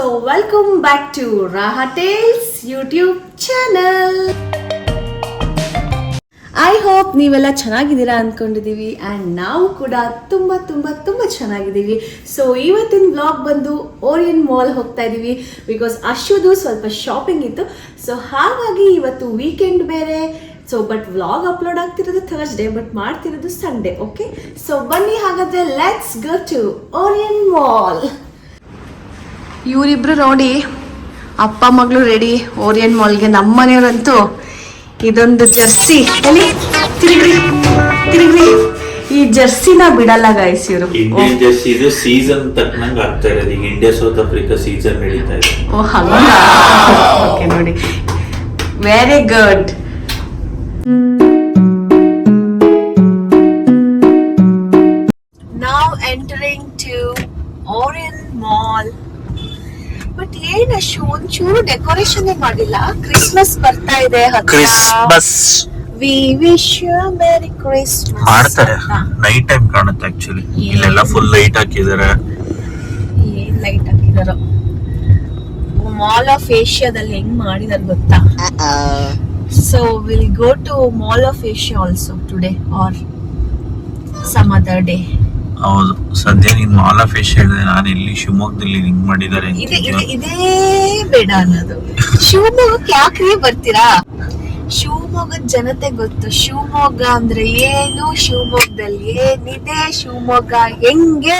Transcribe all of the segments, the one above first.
welcome back to Raha Tales YouTube channel. I hope ನೀವೆಲ್ಲ ಚೆನ್ನಾಗಿದ್ದೀರಾ ಅಂದ್ಕೊಂಡಿದ್ದೀವಿ ಆ್ಯಂಡ್ ನಾವು ಕೂಡ ತುಂಬ ಚೆನ್ನಾಗಿದ್ದೀವಿ. ಸೊ ಇವತ್ತಿನ ವ್ಲಾಗ್ ಬಂದು ಓರಿಯನ್ ಮಾಲ್ ಹೋಗ್ತಾ ಇದ್ದೀವಿ ಬಿಕಾಸ್ ಅಶುದು ಸ್ವಲ್ಪ ಶಾಪಿಂಗ್ ಇತ್ತು. ಸೊ ಹಾಗಾಗಿ ಇವತ್ತು ವೀಕೆಂಡ್ ಬೇರೆ. ಸೊ ಬಟ್ ವ್ಲಾಗ್ ಅಪ್ಲೋಡ್ ಆಗ್ತಿರೋದು ಥರ್ಸ್ಡೇ ಬಟ್ ಮಾಡ್ತಿರೋದು ಸಂಡೇ. ಓಕೆ, ಸೊ ಬನ್ನಿ ಹಾಗಾದರೆ let's go to Orion mall. ಇವರಿಬ್ರು ನೋಡಿ ಅಪ್ಪ ಮಗಳು ರೆಡಿ ಓರಿಯನ್ ಮಾಲ್ಗೆ. ನಮ್ಮ ಮನೆಯವರಂತೂ ಇದೊಂದು ಜರ್ಸಿ ಎಲ್ಲಿ ತಿರುಗ್ರಿ ಈ ಜರ್ಸಿನ ಬಿಡಲ್ಲ ಗೈಸ್ ಇವರು. ಇಂಡಿಯನ್ ಜರ್ಸಿ ಇದು ಸೀಸನ್ ತಕ್ಕನಂಗೆ ಆಗ್ತಾ ಇರೋದು. ಈಗ ಇಂಡಿಯಾ ಸೌತ್ ಆಫ್ರಿಕಾ ಸೀಸನ್ ನಡೀತಾ ಇದೆ. ಓ ಹಾಗ ಓಕೆ ನೋಡಿ, very good. Now entering to Orion Mall. But ಏನ್ ಒಂಚೂರು ಡೆಕೋರೇಷನ್ ಮಾಡಿಲ್ಲ. ಕ್ರಿಸ್ಮಸ್ ಬರ್ತಾ ಇದೆ. Christmas we wish you merry Christmas ಮಾಡ್ತಾರೆ. ನೈಟ್ ಟೈಮ್ ಕಾಣುತ್ತೆ ಆಕ್ಚುಲಿ. ಇಲ್ಲೆಲ್ಲ ಫುಲ್ ಲೈಟ್ ಹಾಕಿದ್ದಾರೆ. ಏನ್ ಲೈಟ್ ಹಾಕಿದಾರೋ. ಮಾಲ್ ಆಫ್ ಏಷ್ಯಾದಲ್ಲಿ ಹೆಂಗ್ ಮಾಡಿದಾರೆ ಗೊತ್ತಾ. So will go to mall of Asia also today or some other day. ಹೌದು, ಸದ್ಯ ನೀನ್ ಮಾಲ್ ಆಫ್ ಏಷ್ಯಾ ಹೇಳಿದೆ. ನಾನು ಇಲ್ಲಿ ಶಿವಮೊಗ್ಗದಲ್ಲಿ ಹಿಂಗ್ ಮಾಡಿದ್ದಾರೆ. ಇದೇ ಬೇಡ ಅನ್ನೋದು. ಶಿವಮೊಗ್ಗಕ್ಕೆ ಯಾಕ್ರಿ ಬರ್ತೀರಾ? ಶಿವಮೊಗ್ಗದ ಜನತೆ ಗೊತ್ತು ಶಿವಮೊಗ್ಗ ಅಂದ್ರೆ ಏನು, ಶಿವಮೊಗ್ಗದಲ್ಲಿ ಏನಿದೆ, ಶಿವಮೊಗ್ಗ ಹೆಂಗೆ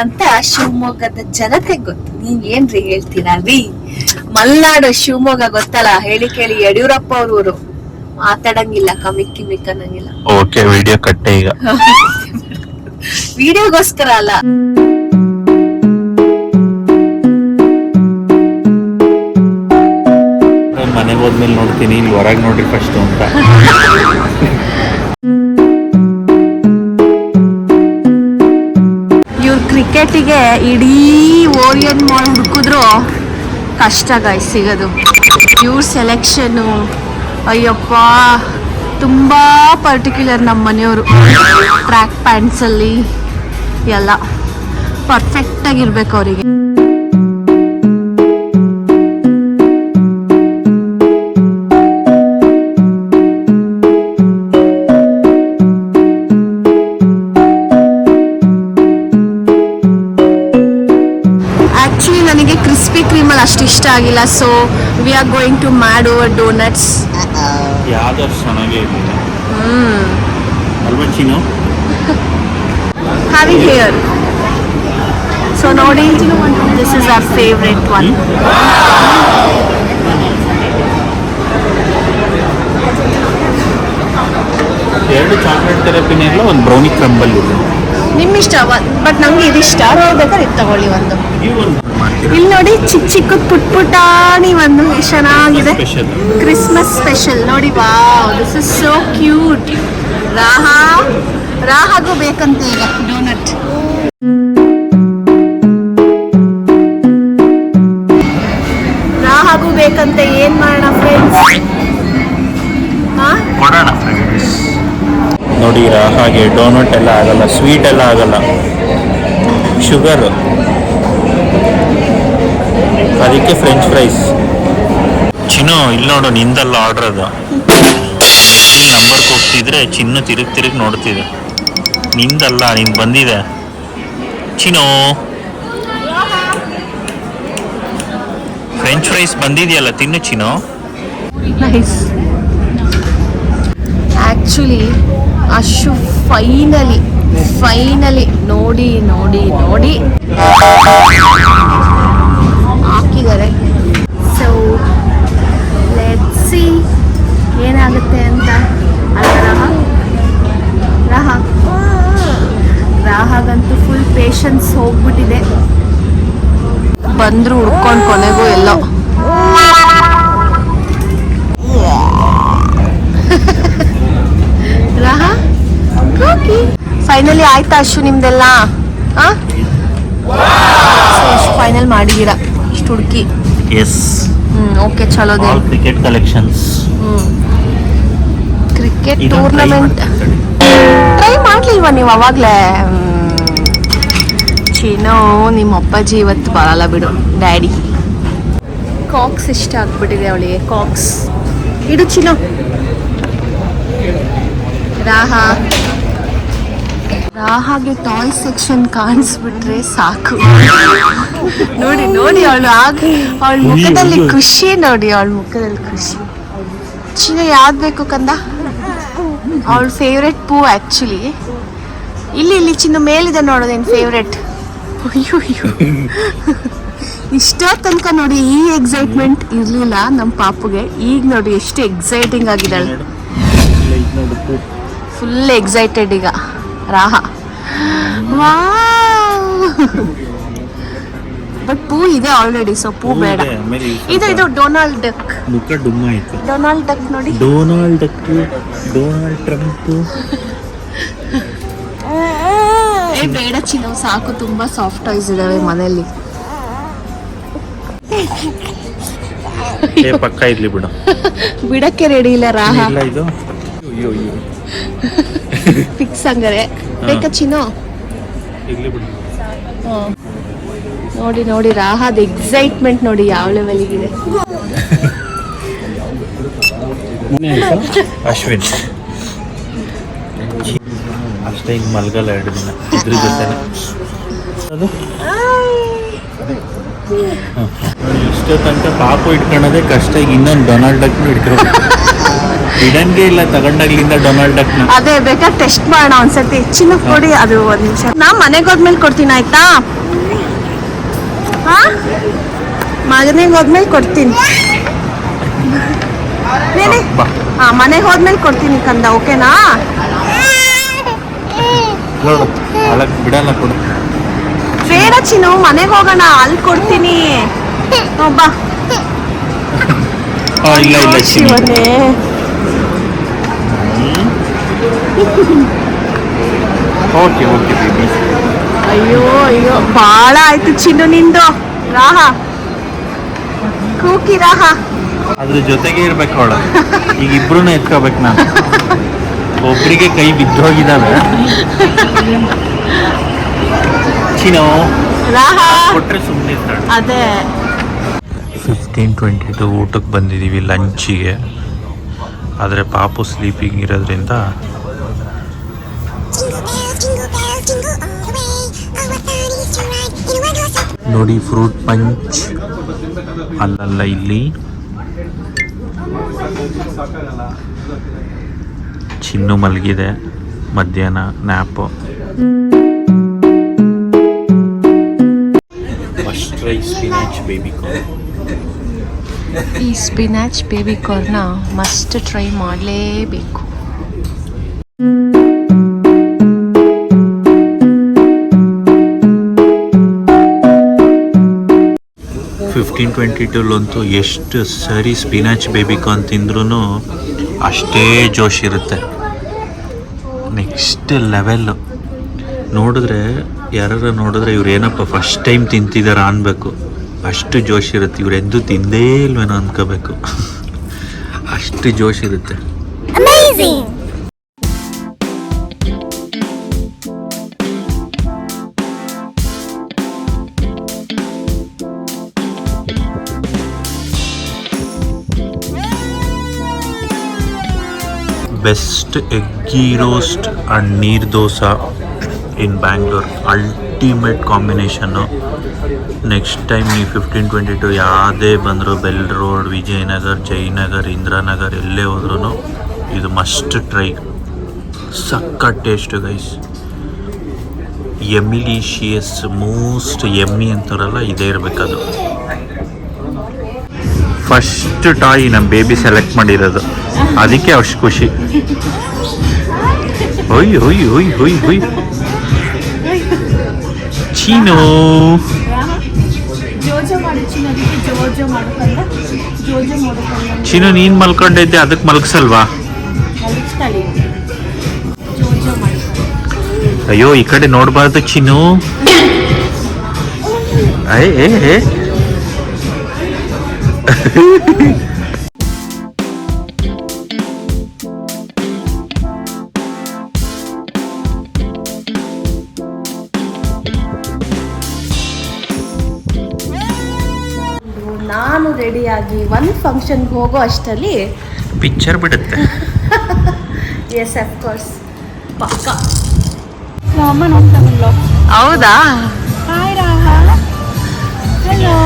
ಅಂತ ಶಿವಮೊಗ್ಗದ ಜನತೆ ಗೊತ್ತು. ನೀವ್ ಏನ್ರಿ ಹೇಳ್ತೀರಾ ರೀ? ಮಲ್ನಾಡು ಶಿವಮೊಗ್ಗ ಗೊತ್ತಲ್ಲ, ಹೇಳಿ ಕೇಳಿ ಯಡಿಯೂರಪ್ಪ ಅವ್ರೂರು. ಮಾತಾಡಂಗಿಲ್ಲ, ಕಿಮಿಕ್ ಅನ್ನಂಗಿಲ್ಲ. ಓಕೆ, ವಿಡಿಯೋ ಕಟ್ಟೆ ಈಗ. ವಿಡಿಯೋಗೋಸ್ಕರ ಅಲ್ಲ. ಮನೆಗೆ ಹೋದ್ಮೇಲೆ ನೋಡ್ತೀನಿ, ಇಲ್ಲಿ ಹೊರಗೆ ನೋಡ್ರಿ ಫಸ್ಟ್ ಅಂತ. ಇವ್ರ ಕ್ರಿಕೆಟಿಗೆ ಇಡೀ ಓರಿಯನ್ ಮಾಲ್ ಹುಡುಕಿದ್ರು ಕಷ್ಟ ಗಾಯ್ಸ್ ಸಿಗೋದು. ಇವ್ರ ಸೆಲೆಕ್ಷನ್ನು ಅಯ್ಯಪ್ಪ ತುಂಬ ಪರ್ಟಿಕ್ಯುಲರ್. ನಮ್ಮ ಮನೆಯವರು ಟ್ರ್ಯಾಕ್ ಪ್ಯಾಂಟ್ಸಲ್ಲಿ ಎಲ್ಲ ಪರ್ಫೆಕ್ಟಾಗಿರ್ಬೇಕು ಅವರಿಗೆ. ಆ್ಯಕ್ಚುಲಿ ನನಗೆ ಕ್ರಿಸ್ಪಿ ಕ್ರೀಮಲ್ಲಿ ಅಷ್ಟು ಇಷ್ಟ ಆಗಿಲ್ಲ. So we are going to Mad Over Donuts. ಯಾವ್ದಾದ್ರು ಚೆನ್ನಾಗೇ ಇರಲಿಲ್ಲ ಅಲ್ವಾ Chinnu? Have it here. So ನೋಡಿ, this is our favorite one. ಎರಡು ಚಾಕ್ಲೇಟ್ ಥೆರಪಿನೇ ಇಲ್ಲ, ಒಂದು ಬ್ರೌನಿ ಕ್ರಂಬಲ್ ಇದೆ. ನಿಮ್ಮ ಇಷ್ಟ, ಬಟ್ ನಮ್ಗೆ ಇದಿಷ್ಟ. ಬೇಕಾದ್ರೆ ಇದು ತಗೊಳ್ಳಿ ಒಂದು. ಇಲ್ಲಿ ನೋಡಿ ಚಿಕ್ಕ ಪುಟ್ಟಾಣಿ ಒಂದು ಚೆನ್ನಾಗಿದೆ. ಕ್ರಿಸ್ಮಸ್ ಸ್ಪೆಷಲ್ ನೋಡಿ. Wow, this is so cute. ರಾಹಾಗೂ ಬೇಕಂತ ಈಗ ಡೋನಟ್. ರಾಹಾಗೂ ಬೇಕಂತ. ಏನ್ ಮಾಡೋಣ ಫ್ರೆಂಡ್ಸ್? ಕೊಡೋಣ ಫ್ರೆಂಡ್ಸ್. ನೋಡಿ, ಹಾಗೆ ಡೋನಟ್ ಎಲ್ಲ ಆಗಲ್ಲ, ಸ್ವೀಟ್ ಎಲ್ಲ ಆಗಲ್ಲ, ಶುಗರ್. ಅದಕ್ಕೆ ಫ್ರೆಂಚ್ ಫ್ರೈಸ್. ಚಿನ್ನು ಇಲ್ಲಿ ನೋಡು, ನಿಂದಲ್ಲ ಆರ್ಡರ್ ಅದು. ನಂಬರ್ಗೆ ಹೋಗ್ತಿದ್ರೆ ಚಿನ್ನು ತಿರುಗಿ ನೋಡ್ತಿದೆ. ನಿಂದಲ್ಲ, ನಿಂದು ಬಂದಿದೆ ಚಿನ್ನು. ಫ್ರೆಂಚ್ ಫ್ರೈಸ್ ಬಂದಿದೆಯಲ್ಲ, ತಿನ್ನು ಚಿನ್ನು. ನೈಸ್. ಆ್ಯಕ್ಚುಲಿ ಅಶು ಫೈನಲಿ ನೋಡಿ ಹಾಕಿದ್ದಾರೆ. ಸೊ ಲೆಟ್ಸ್ ಸಿ ಏನಾಗುತ್ತೆ ಅಂತ. ಅಲ್ಲ ರಾಹಾಗಂತೂ ಫುಲ್ ಪೇಷನ್ಸ್ ಹೋಗ್ಬಿಟ್ಟಿದೆ. ಬಂದ್ರು ಹುಡ್ಕೊಂಡು ಕೊನೆಗೂ ಎಲ್ಲೋ. ರಾಹಾ ಫೈನಲಿ ಆಯ್ತಾ ಅಶು ನಿಮ್ದೆಲ್ಲ? ಅಶು ಫೈನಲ್ ಮಾಡಿದೀರಾ ಇಷ್ಟು ಹುಡುಕಿ? ಎಸ್. ಓಕೆ, ಚಲೋ. Cricket collections, cricket tournament try ಮಾಡ್ಲಿಲ್ವಾ ನೀವು ಅವಾಗ್ಲೇ? ಚೀನೋ ನಿಮ್ಮ ಅಪ್ಪಾಜಿ ಇವತ್ತು ಬರಲ್ಲ ಬಿಡು ಡ್ಯಾಡಿ. ಕಾಕ್ಸ್ ಇಷ್ಟ ಆಗ್ಬಿಟ್ಟಿದೆ ಅವಳಿಗೆ. ಕಾಕ್ಸ್ ಇಡು ಚಿನ್ನು. ರಾಹಾಗೆ ಟಾಯ್ ಸೆಕ್ಷನ್ ಕಾಣಿಸ್ಬಿಟ್ರೆ ಸಾಕು. ನೋಡಿ ನೋಡಿ ಅವಳು ಅವಳ ಮುಖದಲ್ಲಿ ಖುಷಿ, ನೋಡಿ ಅವಳ ಮುಖದಲ್ಲಿ ಖುಷಿ. ಚಿನ್ನು ಯಾವ್ದು ಬೇಕು ಕಂದ? ಅವಳ ಫೇವ್ರೆಟ್ ಪೂ ಆ್ಯಕ್ಚುಲಿ. ಇಲ್ಲಿ ಚಿನ್ನು ಮೇಲಿದೆ ನೋಡೋದೇನು ಫೇವ್ರೆಟ್. ಅಯ್ಯೋ ಅಯ್ಯೋ, ಇಷ್ಟೋ ತನಕ ನೋಡಿ ಈ ಎಕ್ಸೈಟ್ಮೆಂಟ್ ಇರಲಿಲ್ಲ ನಮ್ಮ ಪಾಪುಗೆ. ಈಗ ನೋಡಿ ಎಷ್ಟು ಎಕ್ಸೈಟಿಂಗ್ ಆಗಿದ್ದಾಳೆ. ಫುಲ್ ಎಕ್ಸೈಟೆಡ್ ಈಗ ರಾಹ. ಬಟ್ ಪೂ ಇದೆ ಆಲ್ರೆಡಿ, ಸೊ ಪೂ ಬೇಡ. ಇದು ಡೊನಾಲ್ಡ್ ಡಕ್. ಡೊನಾಲ್ಡ್ ಡಕ್ ನೋಡಿ. Donald duck, Donald Trump. ಬೇಡ ಚಿನ್ನು, ಸಾಕು. ತುಂಬಾ ಸಾಫ್ಟ್ ಟಾಯ್ಸ್ ಇದಾವೆ ಮನೆಯಲ್ಲಿ. ಪಕ್ಕ ಇರ್ಲಿ ಬಿಡು. ಬಿಡಕ್ಕೆ ರೆಡಿ ಇಲ್ಲ ರಾಹ. ಇದು ಫಿಕ್ಸ್ ಹಂಗಾರೆ ಬೇಕಾ ಚಿನ್ನು? ನೋಡಿ ನೋಡಿ ರಾಹದ ಎಕ್ಸೈಟ್ಮೆಂಟ್ ನೋಡಿ ಯಾವ ಲೆವೆಲ್ಗಿದೆ. ಅಶ್ವಿನ್ ಅಷ್ಟೇ ಹಿಂಗೆ ಮಲ್ಗಲ್ಲ 2 ದಿನ ಇದ್ರ ಜೊತೆ. ಅದು ಇಷ್ಟೋ ತನಕ ಪಾಪು ಇಟ್ಕೊಳ್ಳೋದೇ ಕಷ್ಟ. ಈಗ ಇನ್ನೊಂದು ಡೊನಾಲ್ಡ್ ಡಕ್ನು ಇಟ್ಕೊಂಡು ಇಡಂಗೆ ಇಲ್ಲ ತಗೊಂಡಾಗ್ಲಿಂದ ಡೊನಾಲ್ಡ್ ಡಕ್ನ. ಅದೇ ಬೇಕಾದ್ರೆ ಟೆಸ್ಟ್ ಮಾಡೋಣ ಒಂದ್ಸತಿ. ಚಿನ್ನ ಕೊಡಿ, ಅದು ಒಂದ್ ನಿಮಿಷ. ನಾ ಮನೆಗೆ ಹೋದ್ಮೇಲೆ ಕೊಡ್ತೀನಿ ಆಯ್ತಾ? ಹಾ, ಮನೆಗೆ ಹೋದ್ಮೇಲೆ ಕೊಡ್ತೀನಿ. ಹಾ, ಮನೆಗೆ ಹೋದ್ಮೇಲೆ ಕೊಡ್ತೀನಿ ಕಂದ, ಓಕೆನಾ? ನೋಡು ಅಳಕ್ ಬಿಡಲ್ಲ ಕೊಡು. ಬೇಡ ಚಿನ್ನು, ಮನೆಗೆ ಹೋಗೋಣ, ಅಲ್ಲಿ ಕೊಡ್ತೀನಿ. ಬಾ. ಇಲ್ಲ ಇಲ್ಲ ಶಿವನೇ. Okay okay baby. ಅಯ್ಯೋ ಅಯ್ಯೋ, ಬಾಳ ಆಯ್ತು ಚಿನ್ನು ನಿಂದು. ರಾಹ ಕೂಕಿ ರಾಹ. ಅದ್ರ ಜೊತೆಗೆ ಇರ್ಬೇಕು ಅವಳು. ಈಗ ಇಬ್ರು ಎತ್ಕೋಬೇಕು ನಾನು. ಒಬ್ರಿಗೆ ಕೈ ಬಿದ್ದೋಗಿದ್ದಾವೆ. ಚಿನ್ನು ರಾಹ ಕೊಟ್ರೆ ಸುಮ್ಮನೆ ಇರ್ತಾಳೆ. ಅದೇ 15:22 ಊಟಕ್ಕೆ ಬಂದಿದ್ದೀವಿ ಲಂಚಿಗೆ. ಆದರೆ ಪಾಪು ಸ್ಲೀಪಿಂಗ್ ಇರೋದ್ರಿಂದ ನೋಡಿ ಫ್ರೂಟ್ ಪಂಚ್ ಅಲ್ಲಲ್ಲ ಇಲ್ಲಿ. ಚಿನ್ನು ಮಲಗಿದೆ, ಮಧ್ಯಾಹ್ನ nap. Must try spinach baby corn. ಈ spinach baby corn must try ಮಾಡಲೇಬೇಕು. ಅಂತೂ ಎಷ್ಟು ಸರಿ ಸ್ಪಿನಾಚ್ ಬೇಬಿ ಕಾರ್ನ್ ತಿಂದ್ರೂ ಅಷ್ಟೇ ಜೋಶ್ ಇರುತ್ತೆ. Next level. ನೋಡಿದ್ರೆ ಯಾರು ನೋಡಿದ್ರೆ ಇವ್ರು ಏನಪ್ಪ ಫಸ್ಟ್ ಟೈಮ್ ತಿಂತಿದಾರ ಅನ್ಬೇಕು. ಅಷ್ಟು ಜೋಶ್ ಇರುತ್ತೆ. ಇವ್ರು ಎಂದೂ ತಿಂದೇ ಇಲ್ವೇನೋ ಅನ್ಕೋಬೇಕು. ಅಷ್ಟು ಜೋಶ್ ಇರುತ್ತೆ. Best ಎಗ್ಗಿ roast and neer dosa in Bangalore. Ultimate combination. Next time ನೀವು 15:22 ಯಾವುದೇ ಬಂದರೂ ಬೆಲ್ ರೋಡ್, ವಿಜಯನಗರ್, ಜಯನಗರ್, ಇಂದಿರಾನಗರ್ ಎಲ್ಲೇ ಹೋದ್ರೂ ಇದು ಮಸ್ಟ್ ಟ್ರೈ. ಸಕ್ಕ taste guys. Yummilicious, most yummy ಅಂತಾರಲ್ಲ, ಇದೇ ಇರಬೇಕದು. ಫಸ್ಟ್ ಟಾಯ್ ನಮ್ಮ ಬೇಬಿ ಸೆಲೆಕ್ಟ್ ಮಾಡಿರೋದು, ಅದಕ್ಕೆ ಅಷ್ಟು ಖುಷಿ. ಹೊಯ್ ಹೊಯ್ ಹೊಯ್ ಹೊಯ್ ಹೊಯ್. ಚೀನು ಚೀನು ನೀನು ಮಲ್ಕೊಂಡೈತೆ, ಅದಕ್ಕೆ ಮಲ್ಗಿಸಲ್ವಾ? ಅಯ್ಯೋ ಈ ಕಡೆ ನೋಡಬಾರ್ದು ಚಿನ್ನು. ಏ ನಾನು ರೆಡಿಯಾಗಿ ಒಂದು ಫಂಕ್ಷನ್ಗೆ ಹೋಗೋ ಅಷ್ಟರಲ್ಲಿ ಪಿಕ್ಚರ್ ಬಿಡುತ್ತೆ. ಎಸ್ ಆಫ್ ಕೋರ್ಸ್ ಪಕ್ಕ. ಅಮ್ಮ ನೋಡ್ತಾ ಹೌದಾ? ಹಾಯ್ ರಾಹ. ಹಲೋ.